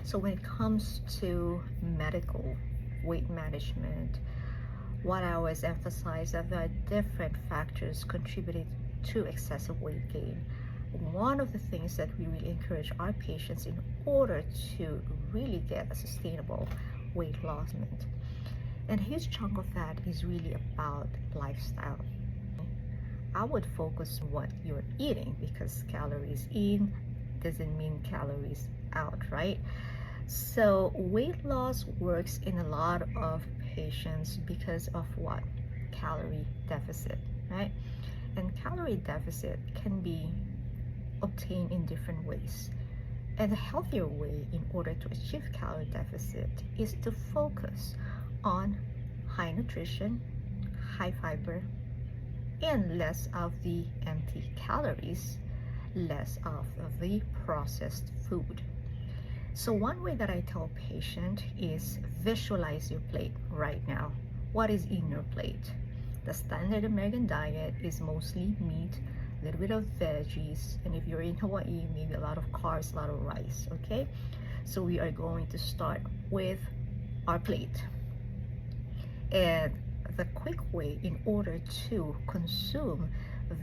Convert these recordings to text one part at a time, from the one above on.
So when it comes to medical weight management, what I always emphasize that there are different factors contributing to excessive weight gain. One of the things that we really encourage our patients in order to really get a sustainable weight loss, and a huge chunk of that is really about lifestyle. I would focus on what you're eating, because calories in doesn't mean calories out, right? So weight loss works in a lot of patients because of what? Calorie deficit, right? And calorie deficit can be obtained in different ways. And a healthier way in order to achieve calorie deficit is to focus on high nutrition, high fiber, and less of the empty calories, less of the processed food. So one way that I tell patient is visualize your plate right now. What is in your plate? The standard American diet is mostly meat, a little bit of veggies, and if you're in Hawaii, maybe a lot of carbs, a lot of rice, okay? So we are going to start with our plate. And the quick way in order to consume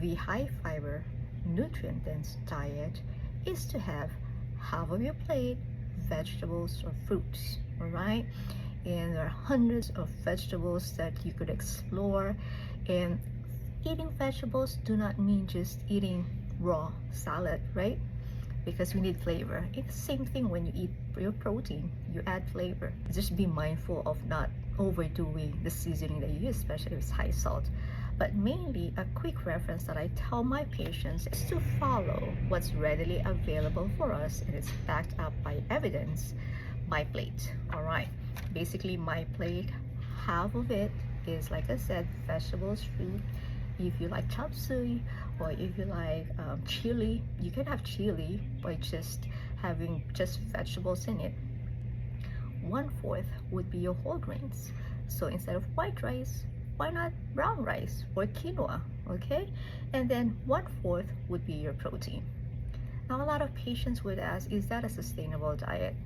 the high fiber, nutrient dense diet is to have half of your plate vegetables or fruits, all right? And there are hundreds of vegetables that you could explore. And eating vegetables do not mean just eating raw salad, right? Because we need flavor. It's the same thing when you eat your protein, you add flavor. Just be mindful of not overdoing the seasoning that you use, especially if it's high salt. But mainly, a quick reference that I tell my patients is to follow what's readily available for us, and it's backed up by evidence. My plate, all right? Basically, my plate, half of it is, like I said, vegetables, fruit. If you like chop suey, or if you like chili, you can have chili by just having just vegetables in it. 1/4 would be your whole grains. So instead of white rice, why not brown rice or quinoa, okay? And then 1/4 would be your protein. Now a lot of patients would ask, is that a sustainable diet?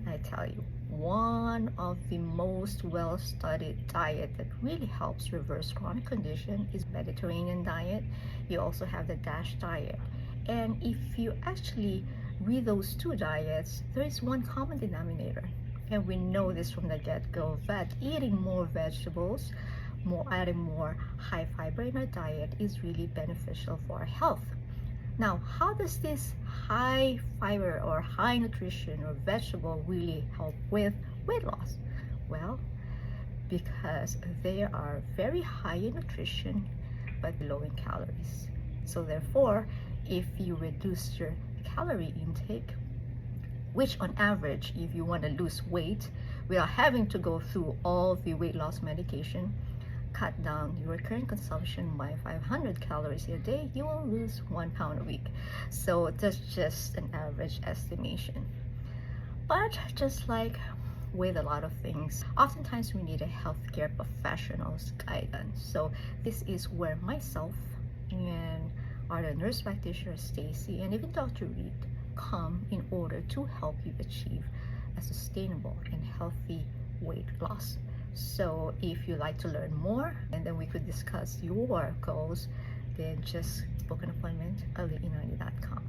I tell you, one of the most well-studied diet that really helps reverse chronic condition is Mediterranean diet. You also have the DASH diet. And if you actually read those two diets, there is one common denominator. And we know this from the get-go, that eating more vegetables, adding more high fiber in our diet is really beneficial for our health. Now, how does this high fiber or high nutrition or vegetable really help with weight loss? Well, because they are very high in nutrition but low in calories. So therefore, if you reduce your calorie intake, which on average, if you want to lose weight without having to go through all the weight loss medication, cut down your current consumption by 500 calories a day, you will lose 1 pound a week. So that's just an average estimation. But just like with a lot of things, oftentimes we need a healthcare professional's guidance. So this is where myself and our nurse practitioner Stacy and even Dr. Reed come in order to help you achieve a sustainable and healthy weight loss. So if you'd like to learn more, and then we could discuss your goals, then just book an appointment at nani.com.